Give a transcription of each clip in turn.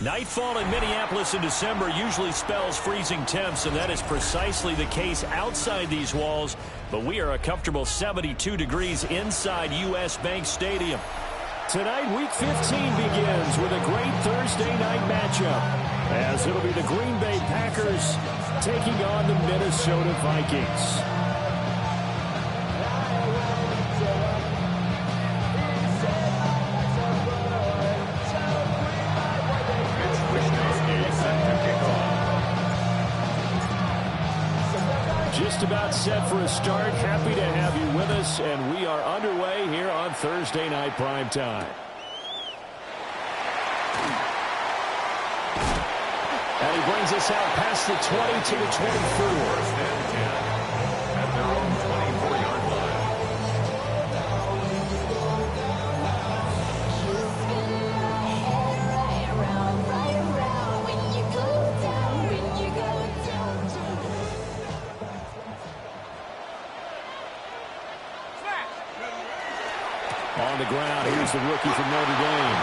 Nightfall in Minneapolis in December usually spells freezing temps, and that is precisely the case outside these walls. But we are a comfortable 72 degrees inside U.S. Bank Stadium. Tonight, Week 15 begins with a great Thursday night matchup, as it'll be the Green Bay Packers taking on the Minnesota Vikings. Just about set for a start. Happy to have you with us, and we are underway here on Thursday Night Primetime. And he brings us out past the 20 to the 24. At their own 24-yard line. On the ground, here's the rookie from Notre Dame.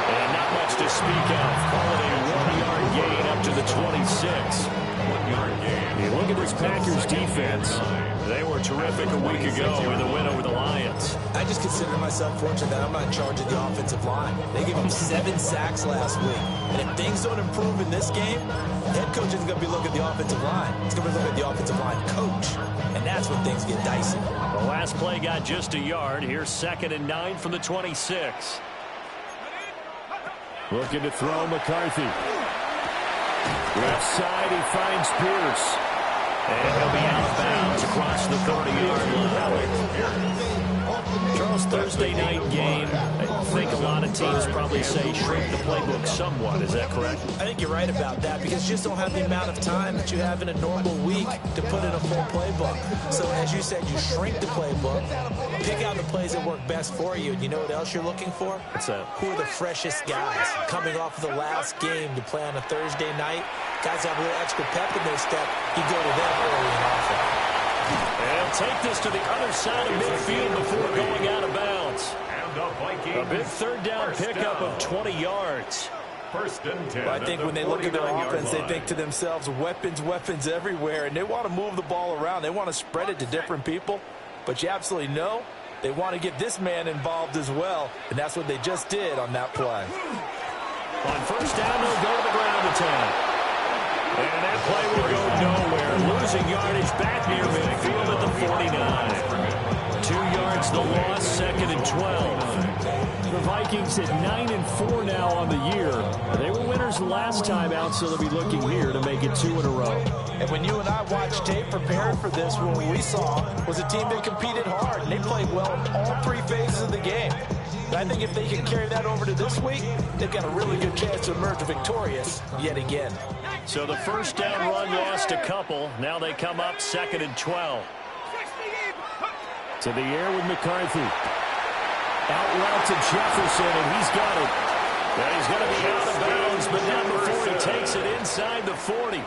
And not much to speak of. Call it a 1-yard gain up to the 26. 1-yard gain. You look at this Packers defense. They were terrific a week ago in the win over the Lions. I just consider myself fortunate that I'm not in charge of the offensive line. They gave up 7 sacks last week. And if things don't improve in this game, the head coach isn't going to be looking at the offensive line. He's going to be looking at the offensive line coach. And that's when things get dicey. The last play got just a yard. Here's 2nd and 9 from the 26. Looking to throw McCarthy. Left side, he finds Pierce. And he'll be out of bounds across the 30-yard line. Charles, Thursday night game. I think a lot of teams probably say shrink the playbook somewhat. Is that correct? I think you're right about that because you just don't have the amount of time that you have in a normal week to put in a full playbook. So as you said, you shrink the playbook, pick out the plays that work best for you. And you know what else you're looking for? What's that? Who are the freshest guys coming off of the last game to play on a Thursday night? Guys have a little extra pep in their step. You go to them early and often. And take this to the other side of midfield before going out of bounds. A big third down pickup of 20 yards. First and 10. Well, I think when they look at their offense, they think to themselves, weapons everywhere, and they want to move the ball around. They want to spread it to different people, but you absolutely know they want to get this man involved as well, and that's what they just did on that play. On first down, they'll go to the ground attack. And that play will go nowhere. Losing yardage back near midfield at the 49. 2 yards the loss, 2nd and 12. The Vikings at 9-4 now on the year. They were winners last time out, so they'll be looking here to make it 2 in a row. And when you and I watched tape preparing for this, what we saw was a team that competed hard, and they played well in all 3 phases of the game. And I think if they can carry that over to this week, they've got a really good chance to emerge victorious yet again. So the first down run lost a couple. Now they come up 2nd and 12. To the air with McCarthy. Out route to Jefferson, and he's got it. And he's going to be out of bounds, but not before he takes it inside the 40. A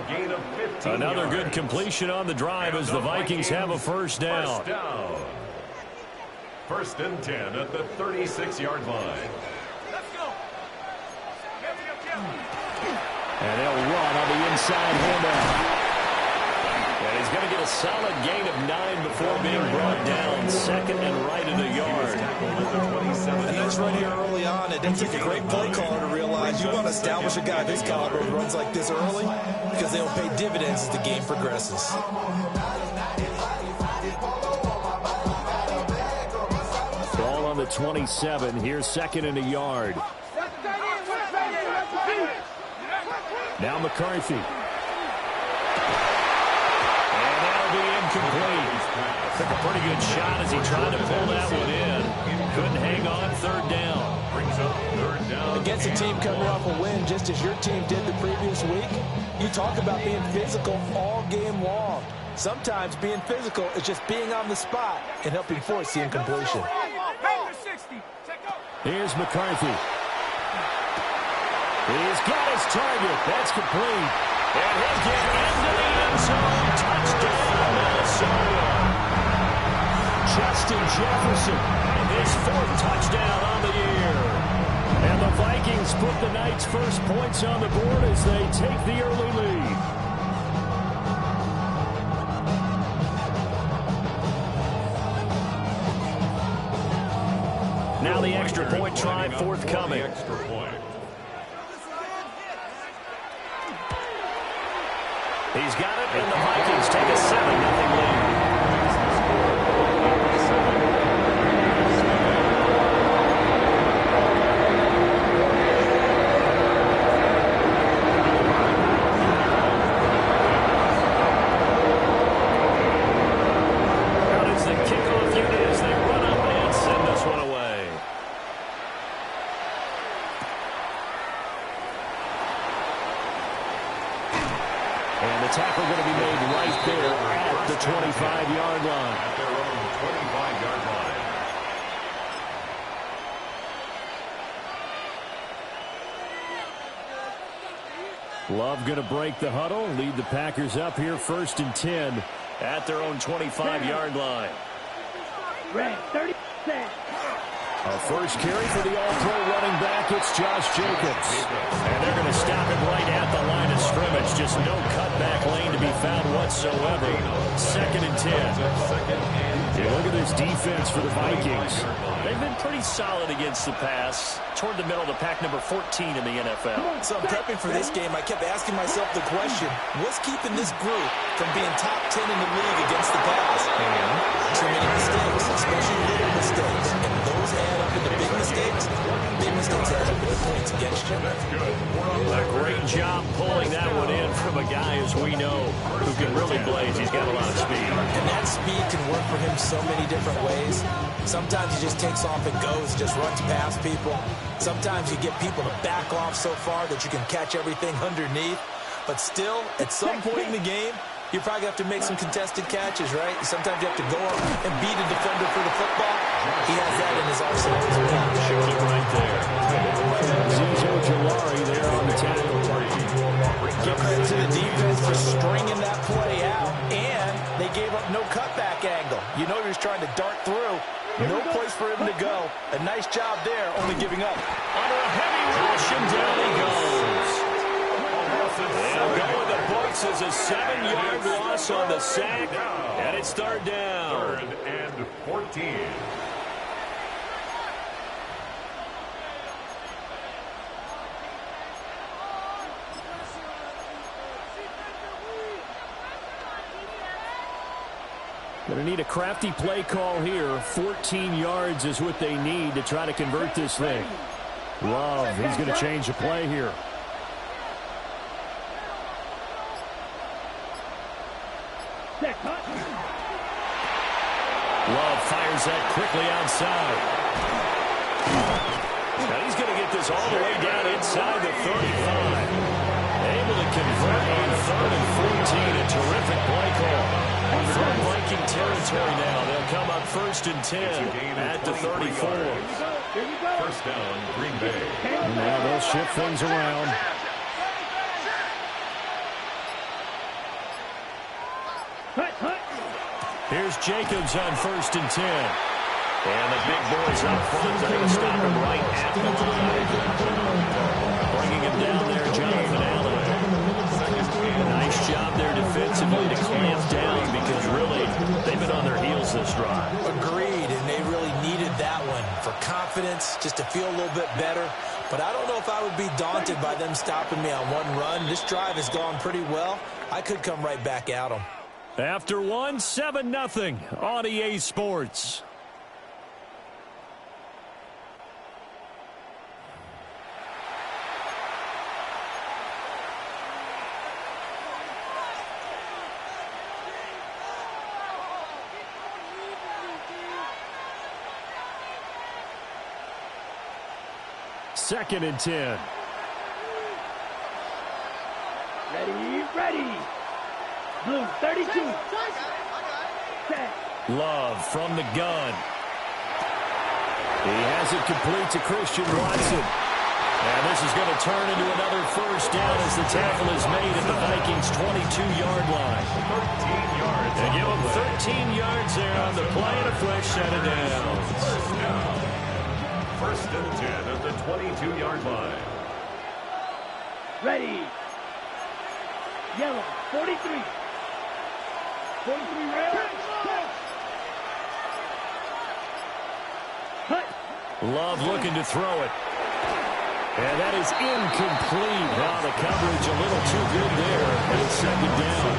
gain of 15 Another yards. good completion on the drive as the Vikings have a first down. First down. First and 10 at the 36-yard line. And they'll run on the inside handout. And he's going to get a solid gain of 9 before being brought down. 2nd and right of the yard. And that's right here early on. It didn't take a great play caller to realize you want to establish a guy this caliber who runs like this early because they'll pay dividends as the game progresses. Ball on the 27. Here's 2nd and a yard. Now McCarthy. And that'll be incomplete. Took a pretty good shot as he tried to pull that one in. Couldn't hang on. 3rd down. Brings up 3rd down. Against a team coming off a win just as your team did the previous week, you talk about being physical all game long. Sometimes being physical is just being on the spot and helping force the incompletion. Here's McCarthy. He's got his target. That's complete. And he'll get into the end zone. Touchdown, Minnesota. Justin Jefferson, his 4th touchdown on the year. And the Vikings put the night's first points on the board as they take the early lead. Now the extra point try forthcoming. He's got it, and the Vikings take a 7-0 lead. Out is the kickoff unit as they run up and send this one away. And the tackle going to be made right there at the 25-yard line. At their own 25-yard line. Love going to break the huddle, lead the Packers up here 1st and 10 at their own 25-yard line. Red, 30 set. A first carry for the all-pro running back. It's Josh Jacobs. And they're going to stop him right at the line of scrimmage. Just no cutback lane to be found whatsoever. 2nd and 10. Yeah, look at this defense for the Vikings. They've been pretty solid against the pass. Toward the middle of the pack, number 14 in the NFL. So I'm prepping for this game. I kept asking myself the question, what's keeping this group from being top 10 in the league against the pass? Too many mistakes, especially little mistakes. And those add up into big mistakes. Big mistakes add up into points against you. A great job pulling that one in from a guy, as we know, who can really blaze. He's got a lot of speed. And that speed can work for him so many different ways. Sometimes he just takes off and goes, just runs past people. Sometimes you get people to back off so far that you can catch everything underneath. But still, at some point in the game, you probably have to make some contested catches, right? Sometimes you have to go up and beat a defender for the football. He has that in his arsenal as well. Showed it right there. Zizo Jalari there on the tackle. Give credit to the defense for stringing that play out, and they gave up no cutback angle. You know he was trying to dart through. No place for him to go. A nice job there, only giving up. Under a heavy rush, and down he goes. They'll go with the books as a 7-yard loss on the sack, and it's 3rd down. 3rd and 14. Going to need a crafty play call here. 14 yards is what they need to try to convert this thing. Love, he's going to change the play here. Love fires that quickly outside. Now he's going to get this all the way down inside the 35. Able to convert on 3rd and 14. A terrific play call. From Viking territory now. They'll come up 1st and 10 at the 34. 1st down, Green Bay. Now they'll shift things around. Here's Jacobs on 1st and 10. And the big boys up front. They're going to stop him right at the line. Bringing him down there, Jonathan Allen. Nice job there defensively to clamp down because really they've been on their heels this drive. Agreed, and they really needed that one for confidence, just to feel a little bit better. But I don't know if I would be daunted by them stopping me on one run. This drive has gone pretty well. I could come right back at them. After one, 7-0 on EA Sports. Second and 10. Ready. Blue, 32. Set. Love from the gun. He has it complete to Christian Watson. And this is going to turn into another first down as the tackle is made at the Vikings' 22-yard line. 13 yards. They give them 13 yards there on the play and a fresh set of downs. First and 10 at the 22-yard line. Ready. Yellow, 43. 43 red. Cut. Love looking to throw it. And that is incomplete. Now the coverage a little too good there. And it's second down.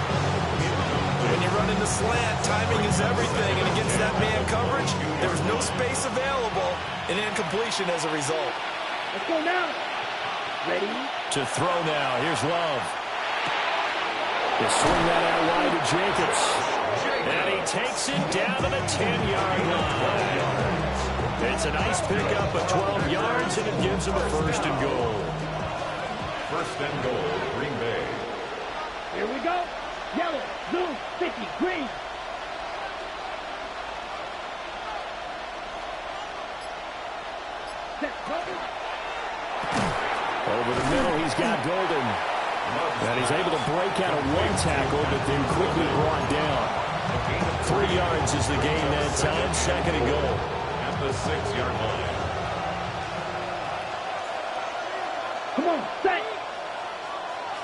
When you run into slant, timing is everything. And against that man coverage, there was no space available. And incompletion as a result. Let's go now. Ready. To throw now. Here's Love. They swing that out wide to Jacobs. And he takes it down to the 10-yard line. It's a nice pickup of 12 yards, and it gives him a first and goal. First and goal, Green Bay. Here we go. Yellow, blue, 50, green. Set, cover. Over the middle, he's got Golden. And he's able to break out of one tackle, but then quickly brought down. 3 yards is the gain that time, second and goal. At the 6-yard line. Come on, set.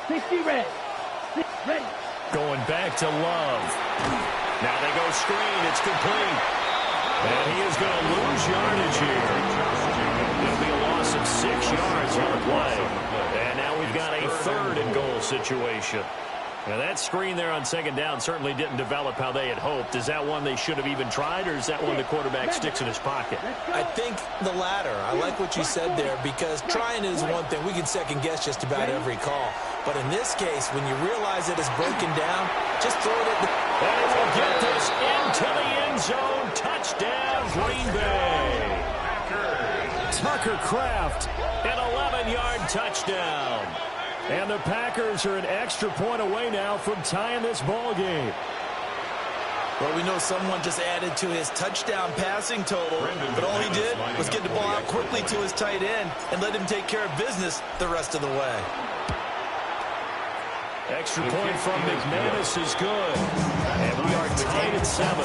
60 red. 6 ready. Going back to Love. Now they go screen. It's complete. And he is going to lose yardage here. It'll be a loss of 6 yards on the play. And now we've got a third and goal situation. Now that screen there on second down certainly didn't develop how they had hoped. Is that one they should have even tried, or is that one the quarterback sticks in his pocket? I think the latter. I like what you said there, because trying is one thing. We can second guess just about every call. But in this case, when you realize it is broken down, just throw it at the... And he will get this into the end zone. Touchdown, Green Bay. Tucker Kraft, an 11-yard touchdown. And the Packers are an extra point away now from tying this ball game. Well, we know someone just added to his touchdown passing total, but all he did was get the ball out quickly to his tight end and let him take care of business the rest of the way. Extra point from McManus is good. And we are tied at 7.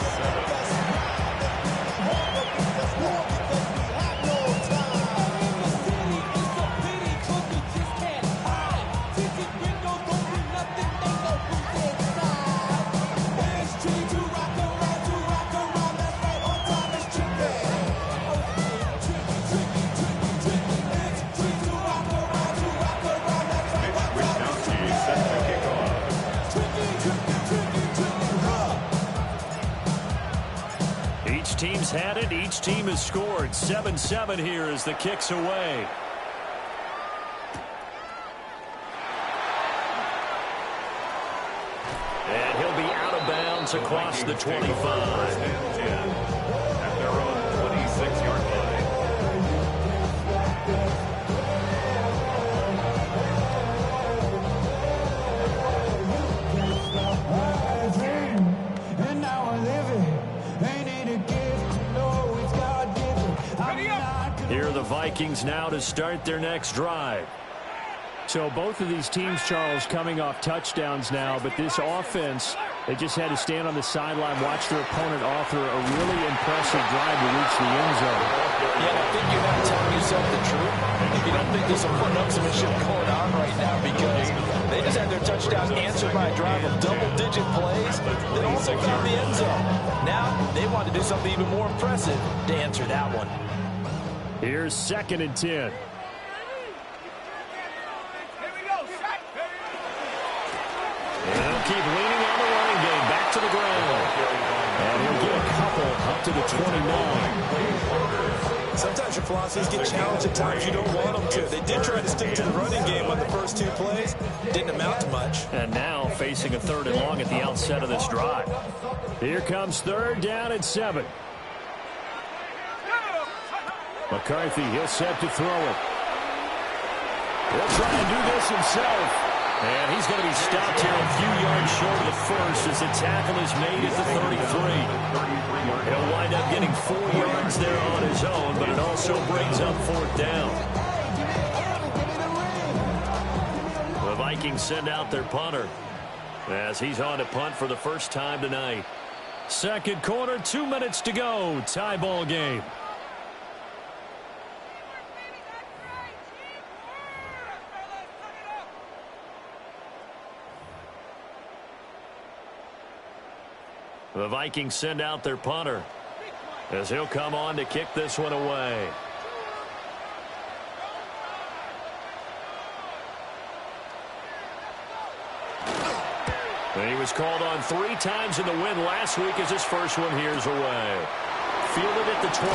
Team's had it. Each team has scored. 7-7 here as the kick's away. And he'll be out of bounds across the 25. At their own 26-yard line. And now I live it. Ain't it a gift to know it's God-given? Here are the Vikings now to start their next drive. So both of these teams, Charles, coming off touchdowns now, but this offense, they just had to stand on the sideline, watch their opponent author a really impressive drive to reach the end zone. Yeah, I think you're not telling yourself the truth if you don't think there's some one-upsmanship going on right now, because they just had their touchdown answered by a drive of double-digit plays that also found the end zone. Now they want to do something even more impressive to answer that one. Here's 2nd and 10. And he'll keep leaning on the running game. Back to the ground. And he'll get a couple up to the 29. Sometimes your philosophies get challenged at times you don't want them to. They did try to stick to the running game on the first 2 plays. Didn't amount to much. And now facing a 3rd and long at the outset of this drive. Here comes 3rd down and 7. McCarthy, he'll set to throw it. He'll try and do this himself. And he's going to be stopped here a few yards short of the first as the tackle is made at the 33. He'll wind up getting 4 yards there on his own, but it also brings up 4th down. Vikings send out their punter as he's on to punt for the first time tonight. Second quarter, 2 minutes to go. Tie ball game. The Vikings send out their punter as he'll come on to kick this one away. And he was called on 3 times in the win last week as his first one here's away. Fielded at the 20.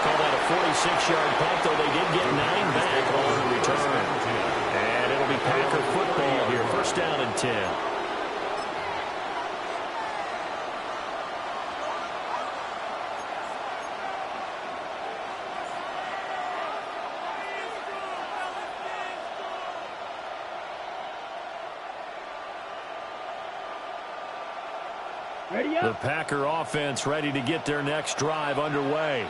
Called out a 46-yard punt, though they did get 9 back on the return. And it'll be Packer football here. First down and 10. The Packer offense ready to get their next drive underway.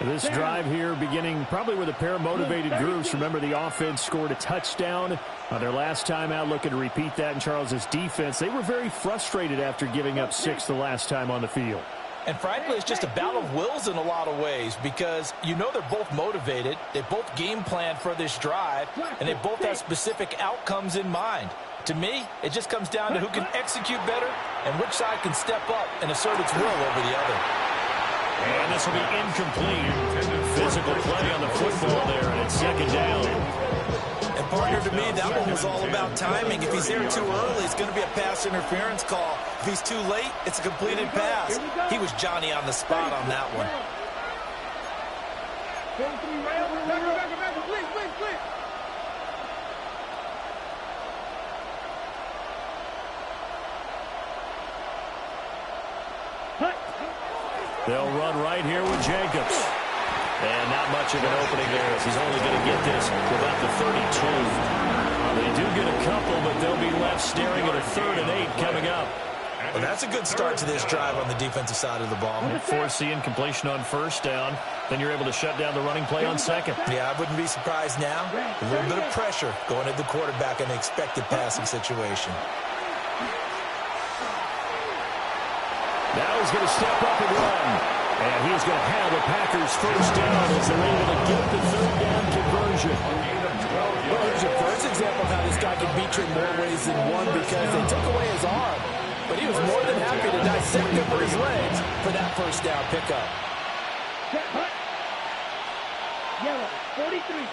This drive here beginning probably with a pair of motivated groups. Remember, the offense scored a touchdown on their last time out, looking to repeat that in Charles's defense. They were very frustrated after giving up 6 the last time on the field. And frankly, it's just a battle of wills in a lot of ways because you know they're both motivated. They both game plan for this drive, and they both have specific outcomes in mind. To me, it just comes down to who can execute better and which side can step up and assert its will over the other. And this will be incomplete. Physical play on the football there, and it's second down. And partner, to me, that one was all about timing. If he's there too early, it's going to be a pass interference call. If he's too late, it's a completed pass. He was Johnny on the spot on that one. They'll run right here with Jacobs. And not much of an opening there as he's only going to get this to about the 32. They do get a couple, but they'll be left staring at a 3rd and 8 coming up. Well, that's a good start to this drive on the defensive side of the ball. Force the incompletion on first down. Then you're able to shut down the running play on second. Yeah, I wouldn't be surprised now. A little bit of pressure going at the quarterback in an expected passing situation. Now he's going to step up and run. And he's going to have the Packers first down as they're able to get the 3rd down conversion. Well, here's your first example of how this guy can beat you in more ways than one because they took away his arm. But he was more than happy to dissect him with his legs for that first down pickup. Yellow, 43.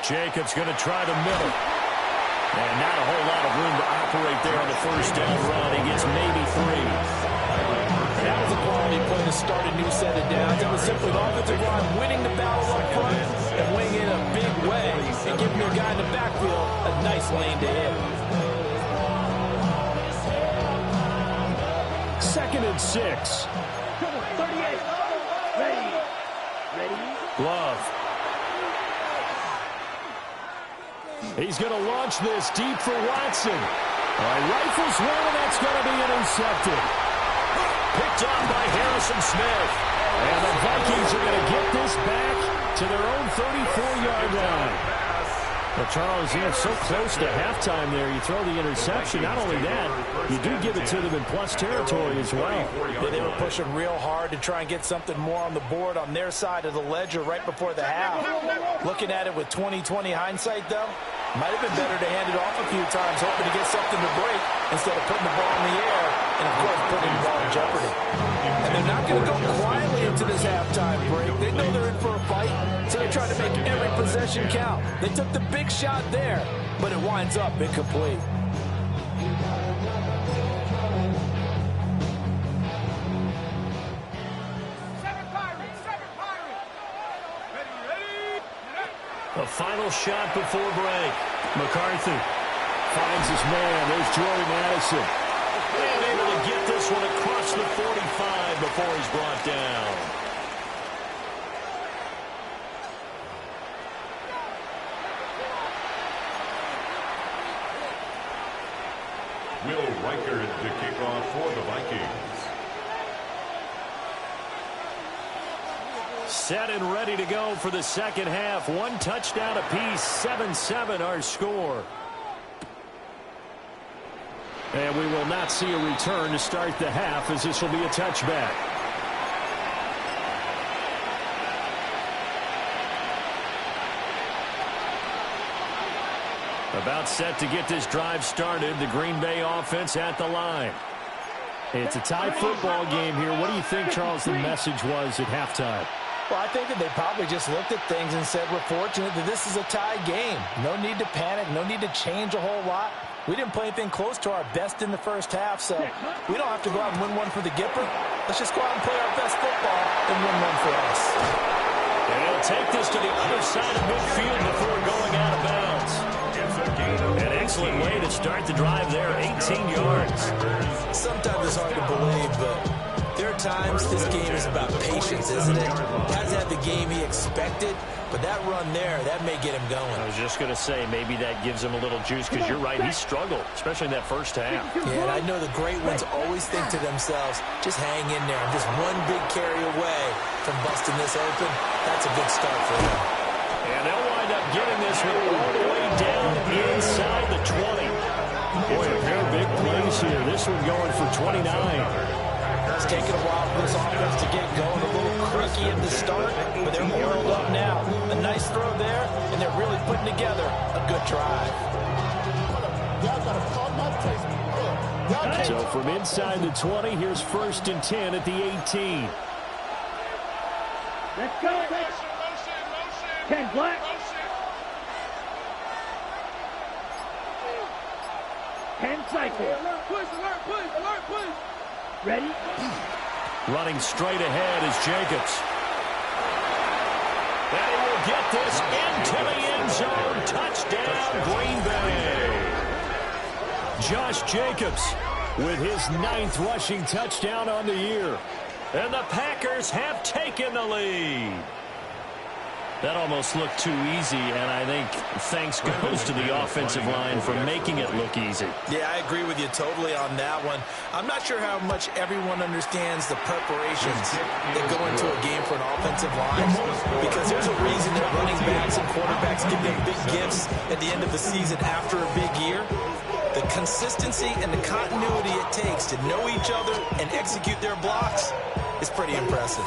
Jacobs going to try the middle. And not a whole lot of room to operate there on the first down run. He gets maybe 3. That was a quality play to start a new set of downs. It was simply the offensive line winning the battle up front and winning in a big way and giving your guy in the backfield a nice lane to hit. 2nd and 6. 38. Ready. Love. He's going to launch this deep for Watson. Rifles one, and that's going to be intercepted. Picked up by Harrison Smith. And the Vikings are going to get this back to their own 34-yard line. Well, Charles, so close to halftime there. You throw the interception. Not only that, you do give it to them in plus territory as well. Yeah, they were pushing real hard to try and get something more on the board on their side of the ledger right before the half. Looking at it with 20/20 hindsight, though, might have been better to hand it off a few times, hoping to get something to break instead of putting the ball in the air and, of course, putting the ball in jeopardy. And they're not going to go quietly into this halftime break. They know they're in for a fight, so they're trying to make every possession count. They took the big shot there, but it winds up incomplete. A final shot before break. McCarthy finds his man. There's Jordy Madison. And able to get this one across the 45 before he's brought down. Reichard to kick off for the Vikings. Set and ready to go for the second half. One touchdown apiece, 7-7 our score. And we will not see a return to start the half, as this will be a touchback. About set to get this drive started. The Green Bay offense at the line. It's a tie football game here. What do you think, Charles, the message was at halftime? Well, I think that they probably just looked at things and said, we're fortunate that this is a tie game. No need to panic. No need to change a whole lot. We didn't play anything close to our best in the first half, so we don't have to go out and win one for the Gipper. Let's just go out and play our best football and win one for us. And he'll take this to the other side of midfield before going out of bounds. An excellent way to start the drive there, 18 yards. Sometimes it's hard to believe, but there are times this game is about patience, isn't it? Hasn't had the game he expected, but that run there, that may get him going. I was just going to say, maybe that gives him a little juice, because you're right, he struggled, especially in that first half. Yeah, and I know the great ones always think to themselves, just hang in there. I'm just one big carry away from busting this open. That's a good start for him. And they'll wind up getting this one all the way down inside the 20. Boy, a pair of big plays here. This one going for 29. It's taken a while for this offense to get going. A little creaky at the start, but they're oiled up now. A nice throw there, and they're really putting together a good drive. So from inside the 20, here's 1st and 10 at the 18. Let's go. 10 black. 10 cycle. Push. Ready? Running straight ahead is Jacobs. And he will get this into the end zone. Touchdown, Green Bay. Josh Jacobs with his 9th rushing touchdown on the year. And the Packers have taken the lead. That almost looked too easy, and I think thanks goes to the offensive line for making it look easy. Yeah, I agree with you totally on that one. I'm not sure how much everyone understands the preparations that go into a game for an offensive line, because there's a reason that running backs and quarterbacks give them big gifts at the end of the season after a big year. The consistency and the continuity it takes to know each other and execute their blocks is pretty impressive.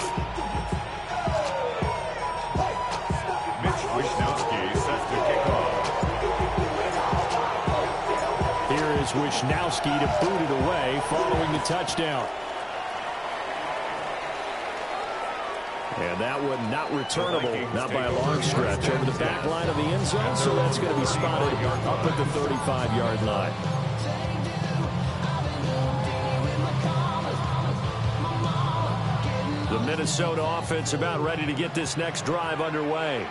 Here is Wisnowski to boot it away following the touchdown. And that one not returnable, not by a long stretch, over the back line of the end zone, so that's going to be spotted up at the 35-yard line. The Minnesota offense about ready to get this next drive underway.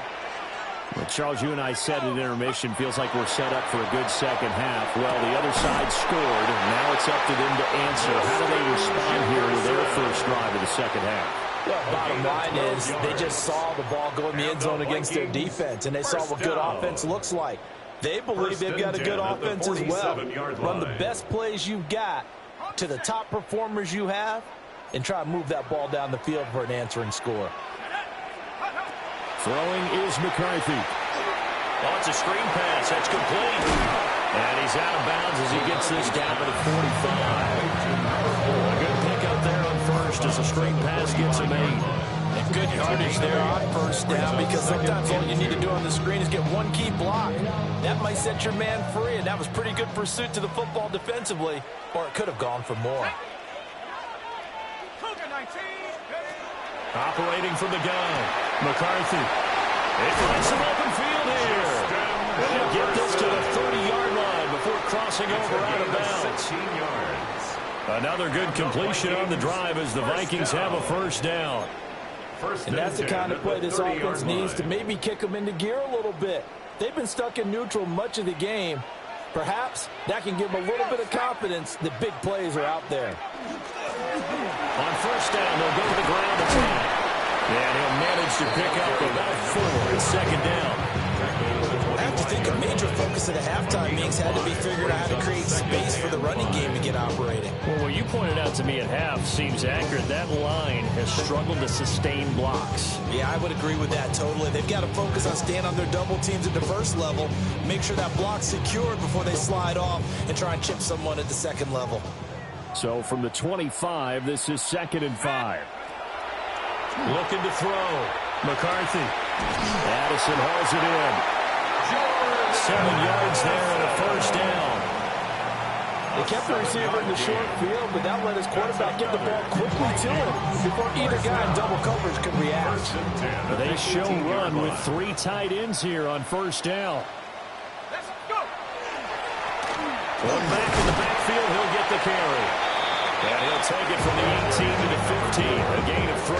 Well, Charles, you and I said at intermission, feels like we're set up for a good second half. Well, the other side scored, and now it's up to them to answer. How do they respond here with their first drive of the second half? Well, bottom line is they just saw the ball go in the end zone against their defense, and they saw what good offense looks like. They believe they've got a good offense as well. Run the best plays you've got to the top performers you have, and try to move that ball down the field for an answering score. Throwing is McCarthy. Oh, it's a screen pass. That's complete. And he's out of bounds as he gets this down to the 45. A good pickup there on first as the screen pass gets him 8. And good yardage there on first down, because sometimes all you need to do on the screen is get one key block. That might set your man free, and that was pretty good pursuit to the football defensively, or it could have gone for more. Operating from the gun, McCarthy. It finds some open field here. They'll get this to the 30-yard line before crossing over out of bounds. Another good completion on the drive as the Vikings have a first down. And that's the kind of play this offense needs to maybe kick them into gear a little bit. They've been stuck in neutral much of the game. Perhaps that can give them a little bit of confidence that big plays are out there. On first down, they'll go to the ground attack. And he'll manage to pick up about 4 at second down. I have to think think a major focus at the halftime meetings had to be figuring out how to create space for the running game to get operating. Well, what you pointed out to me at half seems accurate. That line has struggled to sustain blocks. Yeah, I would agree with that totally. They've got to focus on staying on their double teams at the first level, make sure that block's secured before they slide off and try and chip someone at the second level. So from the 25, this is 2nd and 5. Looking to throw. McCarthy. Addison hauls it in. 7 yards there and a first down. They kept the receiver in the short field, but that let his quarterback get the ball quickly to him before either guy in double coverage could react. They show run with 3 tight ends here on first down. One back in the backfield, he'll get the carry. And he'll take it from the 18 to the 15, a gain of 3.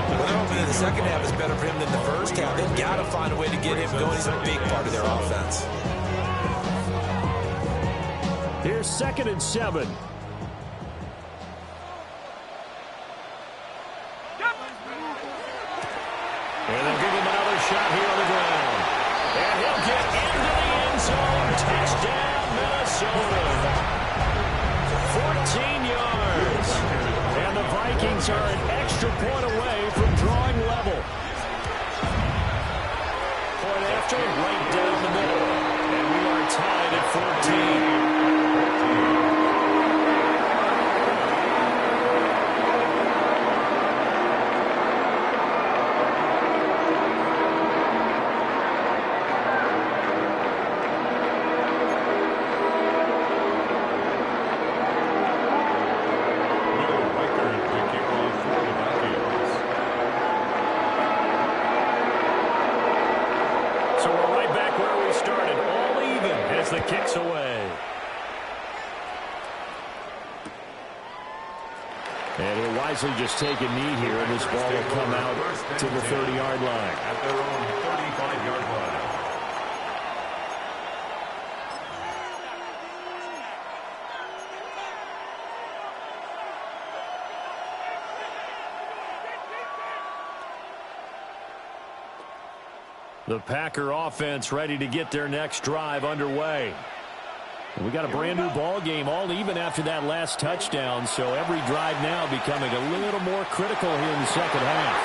Well, they're hoping that the second half is better for him than the first half. They've got to find a way to get him going. He's a big part of their offense. Here's 2nd and 7. And they'll give him another shot here on the ground. And he'll get into the end zone. Touchdown, Minnesota. 14 yards. And the Vikings are an extra point away from drawing level. Point after, right down the middle. And we are tied at 14. The kicks away. And he'll wisely just take a knee here, and this ball will come out to the 30-yard line. At their own 35-yard line. The Packer offense ready to get their next drive underway. We got a brand new ball game, all even after that last touchdown, so every drive now becoming a little more critical here in the second half.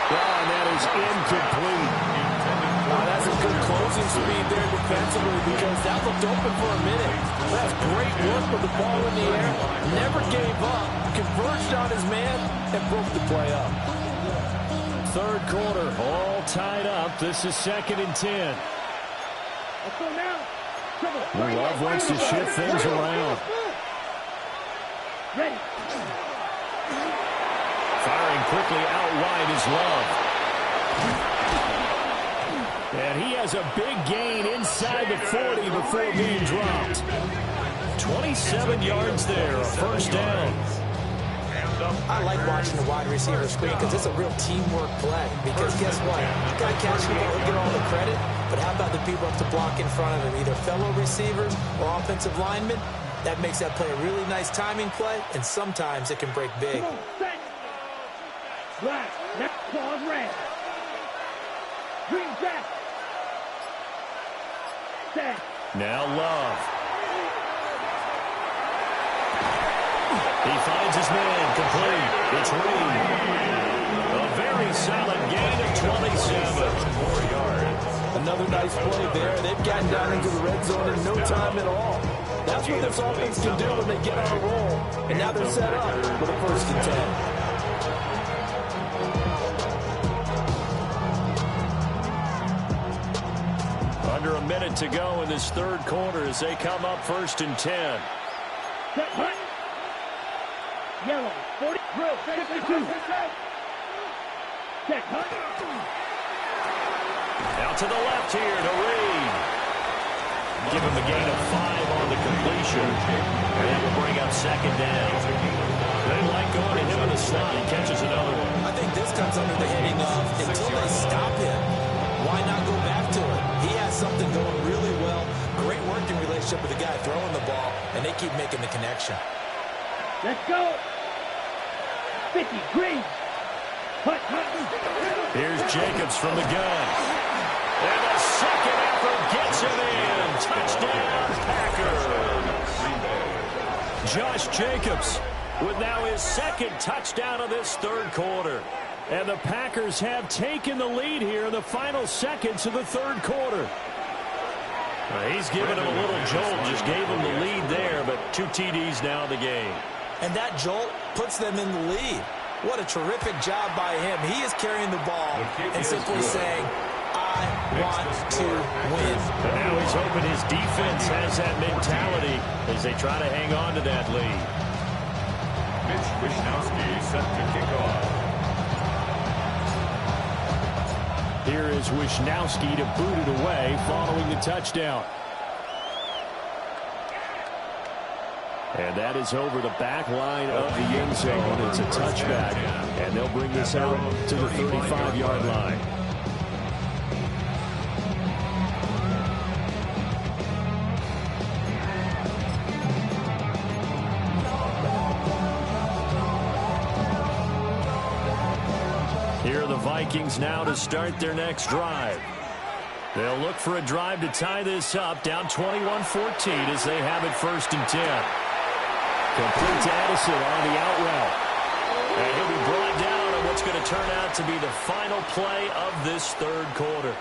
Well, and that is incomplete. That's a good closing speed there defensively because that looked open for a minute. That's great work with the ball in the air. Never gave up. Converged on his man and broke the play up. Third quarter, all tied up. This is 2nd and 10. Let's go now. Love wants to shift things around. Ready. Firing quickly out wide is Love. And he has a big gain inside the 40 before being dropped. 27 yards there, a first down. I like watching the wide receiver screen because it's a real teamwork play. Because guess what? The guy catching the ball will get all the credit, but how about the people up to block in front of him, either fellow receivers or offensive linemen? That makes that play a really nice timing play, and sometimes it can break big. Come on, set. Black, left claw red. Green back. Set. Now Love. He finds his man, complete. It's Reed. A very solid gain of 27. 4 yards. Another nice play there. They've gotten down into the red zone in no time at all. That's what this offense can do when they get on a roll. And now they're set up with a 1st and 10. Under a minute to go in this third quarter as they come up 1st and 10. Set, hut. Yellow, 40, drill, 52. Set, hut. Out to the left here to Reed. Give him a gain of 5 on the completion. And that will bring up 2nd down. They like going to him in the slot. He catches another one. I think this comes under the heading of until they stop him, why not go back to it? He has something going really well. Great working relationship with the guy throwing the ball, and they keep making the connection. Let's go. 50, green. Hut, hut. Here's Jacobs from the gun. And the second effort gets him in. Touchdown, Packers. Josh Jacobs with now his second touchdown of this third quarter. And the Packers have taken the lead here in the final seconds of the third quarter. He's given him a little jolt, just gave him the lead there, but 2 TDs now in the game. And that jolt puts them in the lead. What a terrific job by him. He is carrying the ball and simply saying, I want to win. And now he's hoping his defense has that mentality as they try to hang on to that lead. Mitch Wishnowsky set to kick off. Here is Wishnowsky to boot it away following the touchdown. And that is over the back line of the end zone. It's a touchback, and they'll bring this out to the 35-yard line. Here are the Vikings now to start their next drive. They'll look for a drive to tie this up, down 21-14 as they have it 1st and 10. Complete to Addison on the out route. And he'll be brought down on what's going to turn out to be the final play of this third quarter.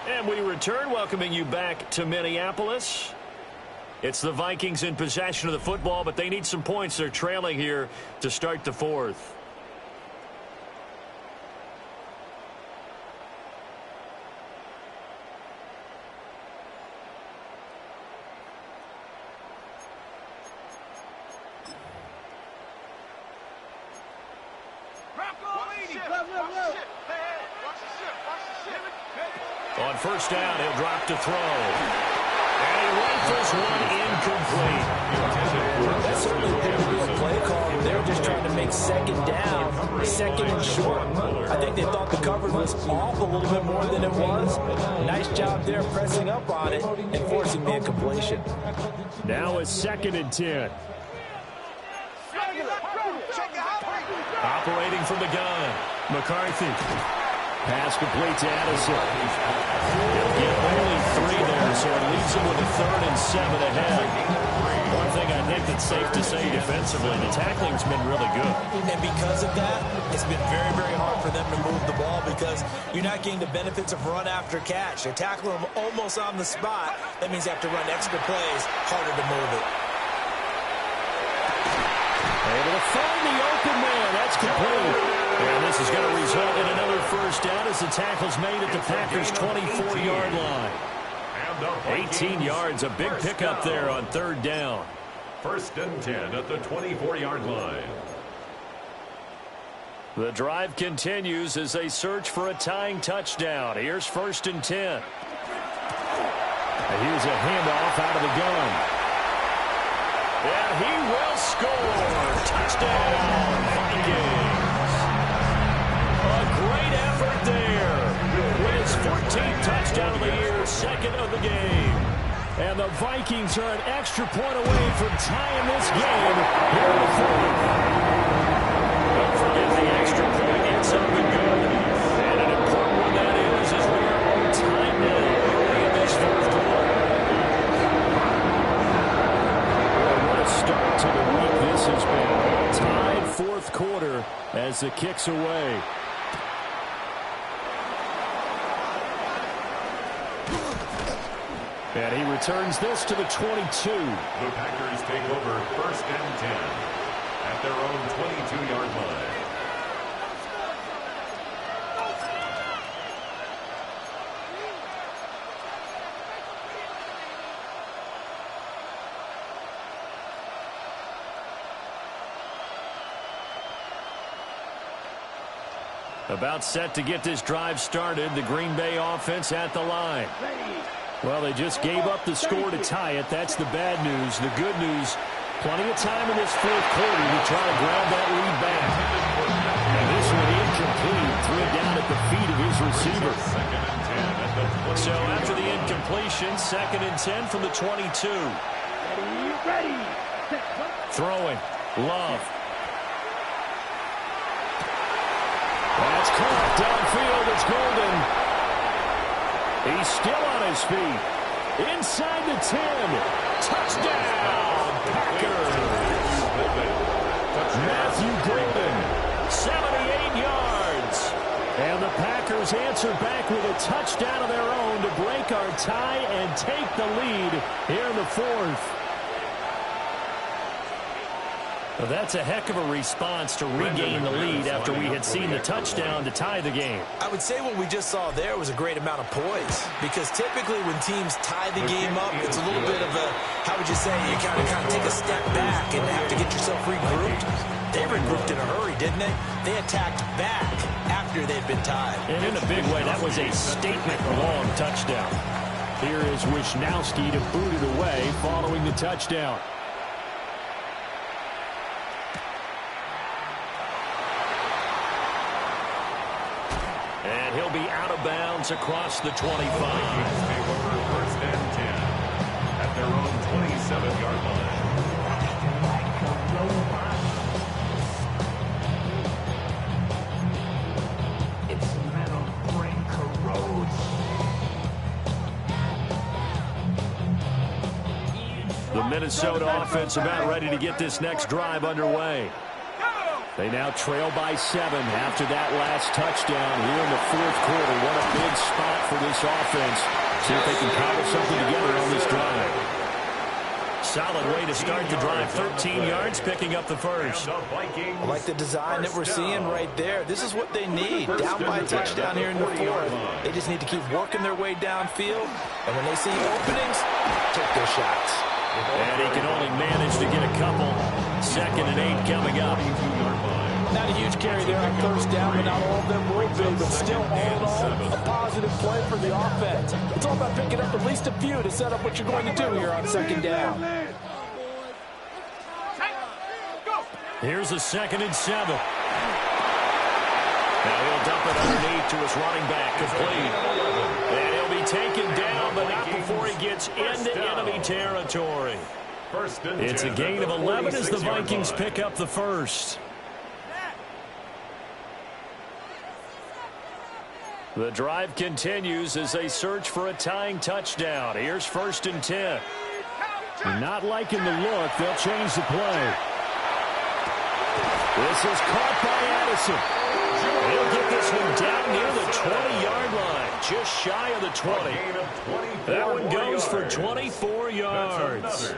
And we return, welcoming you back to Minneapolis. It's the Vikings in possession of the football, but they need some points. They're trailing here to start the fourth. On 1st down, he'll drop to throw. And he rifles one incomplete. That certainly appeared to be a play call where they were just trying to make 2nd down, 2nd and short. I think they thought the coverage was off a little bit more than it was. Nice job there pressing up on it and forcing the incompletion. Now it's 2nd and 10. Operating from the gun, McCarthy. Pass complete to Addison. He'll get only 3 there, so it leaves him with a 3rd and 7 ahead. One thing I think that's safe to say defensively, the tackling's been really good. And because of that, it's been very, very hard for them to move the ball because you're not getting the benefits of run after catch. They're tackling them almost on the spot. That means they have to run extra plays, harder to move it. Able to find the open man. That's complete. And this is going to result in another 1st down as the tackle's made at the Packers' 24-yard line. 18 yards, a big pickup there on 3rd down. 1st and 10 at the 24-yard line. The drive continues as they search for a tying touchdown. Here's 1st and 10. And here's a handoff out of the gun. And he will score. Touchdown, Vikings. A great effort there. With his 14th touchdown of the year, 2nd of the game. And the Vikings are an extra point away from tying this game here in the 4th. Don't forget the extra point. It's up and good. And an important one that is as we are on time now early in this 4th quarter. What a start to the week this has been. Tied 4th quarter as the kick's away. And he returns this to the 22. The Packers take over 1st and 10 at their own 22-yard line. About set to get this drive started. The Green Bay offense at the line. Well, they just gave up the score to tie it. That's the bad news. The good news, plenty of time in this 4th quarter to try to grab that lead back. And this one incomplete. Threw it down at the feet of his receiver. So after the incompletion, 2nd and 10 from the 22. Ready. Throwing. Love. That's caught downfield. It's Golden. on his feet. Inside the 10. Touchdown, Packers. Matthew Golden, 78 yards. And the Packers answer back with a touchdown of their own to break our tie and take the lead here in the fourth. Well, that's a heck of a response to regain the lead after we had seen the touchdown to tie the game. I would say what we just saw there was a great amount of poise, because typically when teams tie the game up, it's a little bit of a, how would you say, you kind of take a step back and have to get yourself regrouped. They regrouped in a hurry, didn't they? They attacked back after they'd been tied. And in a big way, that was a statement-long touchdown. Here is Wisnowski to boot it away following the touchdown. And he'll be out of bounds across the 25. Vikings take over 1st and 10 at their own 27-yard line. The Minnesota offense about ready to get this next drive underway. They now trail by 7 after that last touchdown here in the fourth quarter. What a big spot for this offense. See if they can cobble something together on this drive. Solid way to start the drive. 13 yards, picking up the first. I like the design that we're seeing right there. This is what they need. Down by a touchdown here in the fourth. They just need to keep working their way downfield. And when they see openings, take their shots. And he can only manage to get a couple. 2nd and 8 coming up. Not a huge carry there on first down, but not all of them will be. But still, all in all, a positive play for the offense. It's all about picking up at least a few to set up what you're going to do here on 2nd down. Here's a 2nd and 7. Now he'll dump it underneath to his running back, complete. And he'll be taken down, but not before he gets into enemy territory. It's a gain of 11 as the Vikings pick up the first. The drive continues as they search for a tying touchdown. Here's 1st and 10. Not liking the look. They'll change the play. This is caught by Addison. He'll get this one down near the 20-yard line, just shy of the 20. That one goes for 24 yards.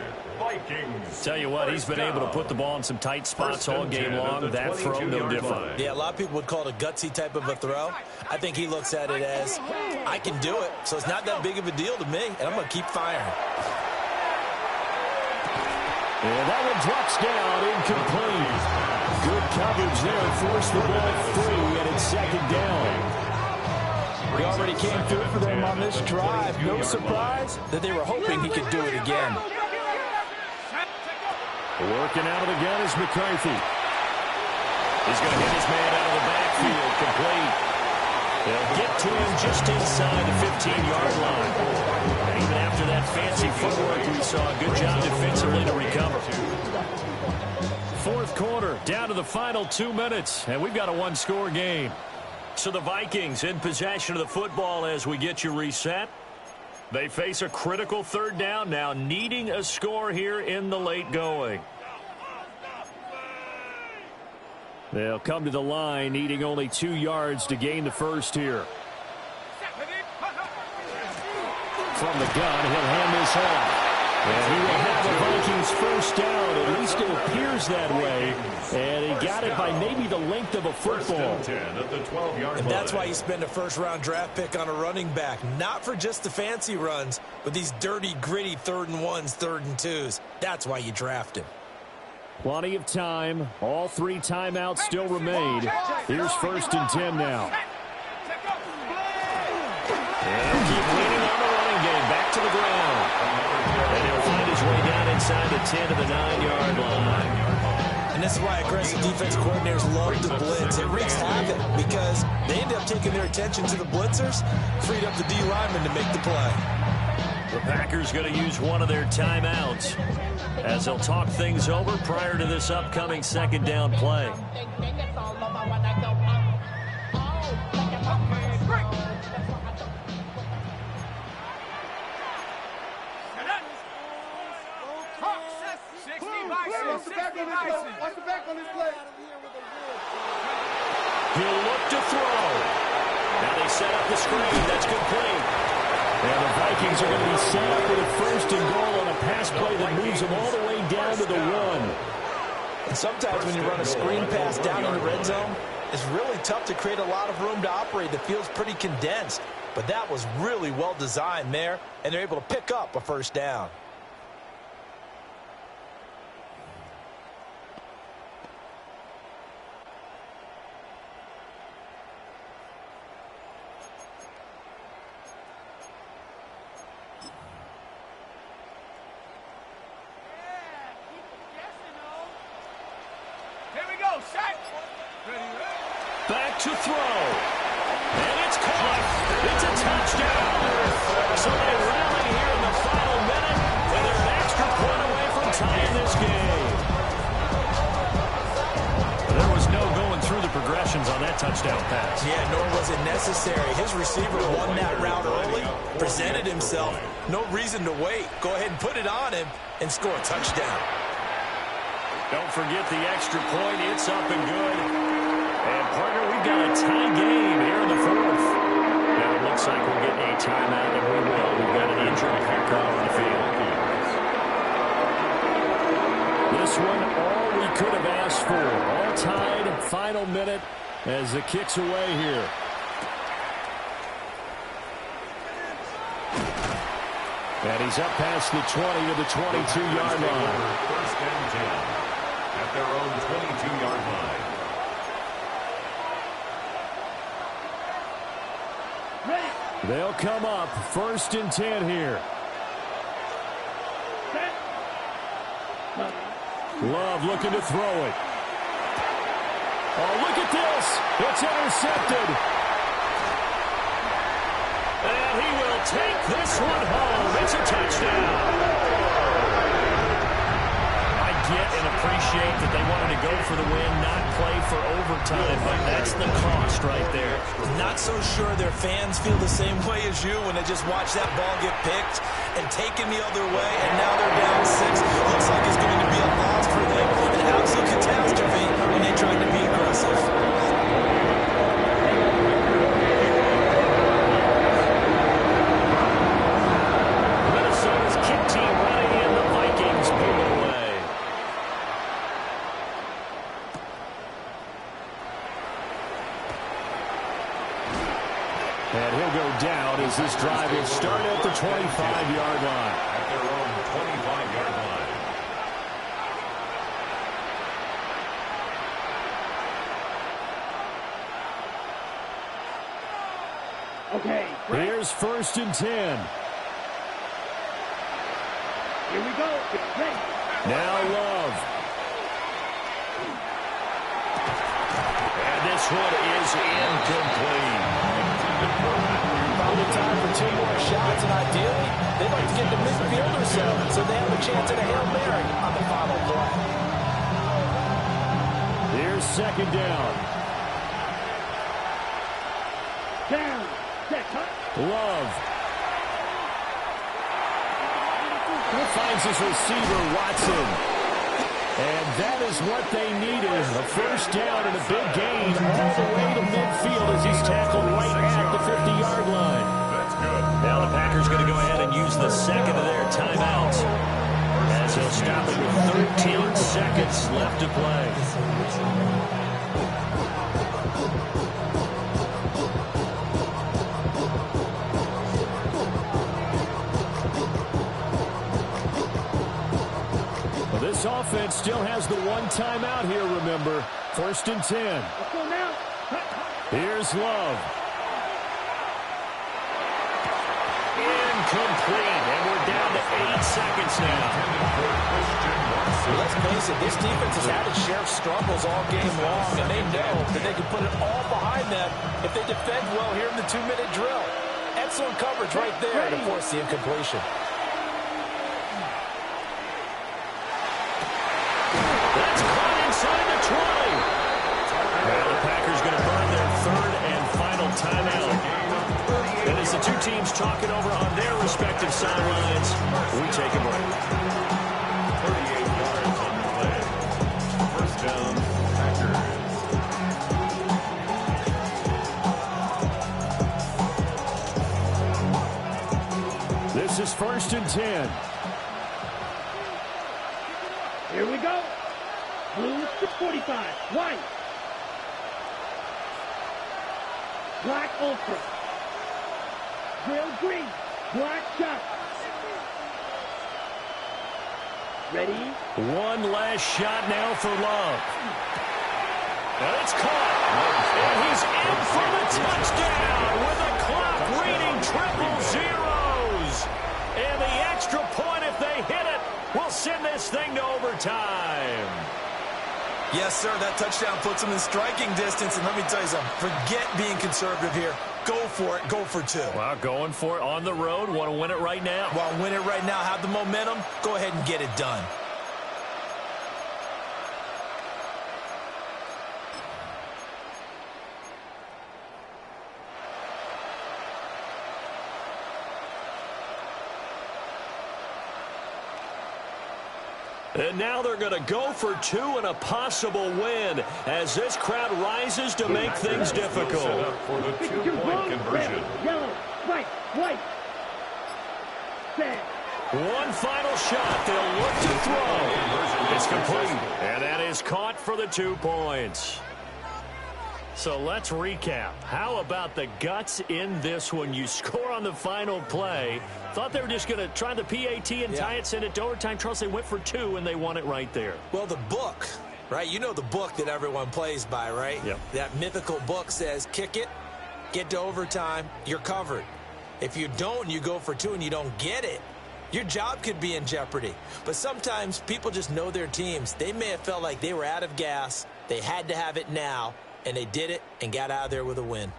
Tell you what, he's been able to put the ball in some tight spots all game long. That throw, no different. Yeah, a lot of people would call it a gutsy type of a throw. I think he looks at it as, I can do it, so it's not that big of a deal to me, and I'm going to keep firing. And that one drops down, incomplete. Good coverage there, forced the ball free, and it's 2nd down. He already came through for them on this drive. No surprise that they were hoping he could do it again. Working out of the gun is McCarthy. He's going to hit his man out of the backfield, complete. They'll get to him just inside the 15-yard line. And even after that fancy footwork, we saw a good job defensively to recover. Fourth quarter, down to the final 2 minutes, and we've got a one-score game. So the Vikings in possession of the football as we get you reset. They face a critical 3rd down now, needing a score here in the late going. They'll come to the line, needing only 2 yards to gain the first here. From the gun, he'll hand this off. And he will have the Vikings first down. At least it appears that way. And he got it by maybe the length of a football. And that's why you spend a first-round draft pick on a running back. Not for just the fancy runs, but these dirty, gritty 3rd and 1s, 3rd and 2s. That's why you draft him. Plenty of time. All 3 timeouts still remain. Here's 1st and 10 now. And keep leaning on the running game. Back to the ground. And he'll find his way down inside the 10 to the 9-yard line. And this is why aggressive defense coordinators love to blitz. It wreaks havoc because they end up taking their attention to the blitzers, freed up the D lineman to make the play. The Packers going to use one of their timeouts as they'll talk things over prior to this upcoming 2nd down play. off the screen. That's complete. And the Vikings are going to be set up with a first and goal on a pass play that moves them all the way down to the 1. And sometimes when you run a screen pass down in the red zone, it's really tough to create a lot of room to operate. The field's pretty condensed. But that was really well designed there, and they're able to pick up a first down. Back to throw. And it's caught. It's a touchdown. So they rally here in the final minute, and they're an extra point away from tying this game. There was no going through the progressions on that touchdown pass. Yeah, nor was it necessary. His receiver won that route early, presented himself. No reason to wait. Go ahead and put it on him and score a touchdown. Don't forget the extra point. It's up and good. And, partner, we've got a tie game here in the 4th. Now it looks like we'll get a timeout, and we will. We've got an injury haircut on the field. This one, all we could have asked for. All tied, final minute as the kick's away here. And he's up past the 20 to the 22-yard line. First and 10 at their own 22-yard line. They'll come up first and 10 here. Love looking to throw it. Oh, look at this. It's intercepted. And he will take this one home. It's a touchdown. I get and appreciate that they wanted to go for the win, not play for overtime, but that's the cost right there. Not so sure their fans feel the same way as you when they just watch that ball get picked and taken the other way, and now they're down 6. Looks like it's going to be a loss for them, an absolute catastrophe, and they tried to be aggressive. Minnesota's kick team running in, the Vikings pull it away. And he'll go down as this drive will start at the 25-yard line. At their own 25-yard line. Okay, Here's first and 10. here we go. Get ready. Now Love. And this one is incomplete. Probably time for 2 more shots, and ideally, they'd like to get the midfield or so they have a chance at a Hail Mary on the final play. Here's second down. Down. Set. Cut. Love. Finds his receiver, Watson. And that is what they needed. A first down and a big gain all the way to midfield as he's tackled right at the 50-yard line. That's good. Now the Packers going to go ahead and use the second of their timeouts as he'll stop it with 13 seconds left to play. This offense still has the one timeout here, remember. First and 10. Let's go now. Here's Love. Incomplete, and we're down to 8 seconds now. Let's face it, this defense has had its share of struggles all game long, and they know that they can put it all behind them if they defend well here in the 2-minute drill. Excellent coverage right there to force the incompletion. That's caught inside the 20. Well, the Packers going to burn their third and final timeout. And as the two teams talking over on their respective sidelines, we take a break. 38 yards on the play. First down, Packers. This is 1st and 10. Here we go. Blue 645. White. Black ultra. Grill green. Black shot. Ready? One last shot now for Love. And it's caught. And he's in for the touchdown with the clock reading triple zeros. And the extra point, if they hit it, will send this thing to overtime. Yes, sir, that touchdown puts them in striking distance. And let me tell you something, forget being conservative here. Go for it. Go for two. Well, going for it on the road. Want to win it right now? Well, win it right now. Have the momentum. Go ahead and get it done. And now they're going to go for two and a possible win as this crowd rises to make things difficult. Set up for the two-point conversion. Yellow, white. Set. One final shot. They'll look to throw. It's complete. And that is caught for the 2 points. So let's recap. How about the guts in this one? You score on the final play. Thought they were just going to try the PAT and tie it, send it to overtime. Charles, they went for two, and they won it right there. Well, the book, right? You know the book that everyone plays by, right? Yep. That mythical book says, kick it, get to overtime, you're covered. If you don't and you go for two and you don't get it, your job could be in jeopardy. But sometimes people just know their teams. They may have felt like they were out of gas. They had to have it now, and they did it and got out of there with a win.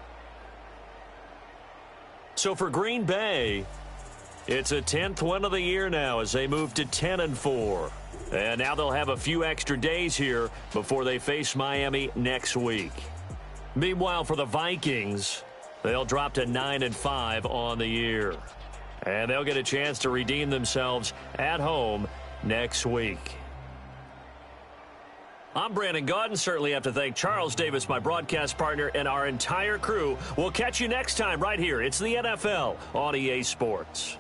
So for Green Bay, it's a 10th win of the year now as they move to 10-4. And now they'll have a few extra days here before they face Miami next week. Meanwhile, for the Vikings, they'll drop to 9-5 on the year. And they'll get a chance to redeem themselves at home next week. I'm Brandon Gaudin. Certainly have to thank Charles Davis, my broadcast partner, and our entire crew. We'll catch you next time right here. It's the NFL on EA Sports.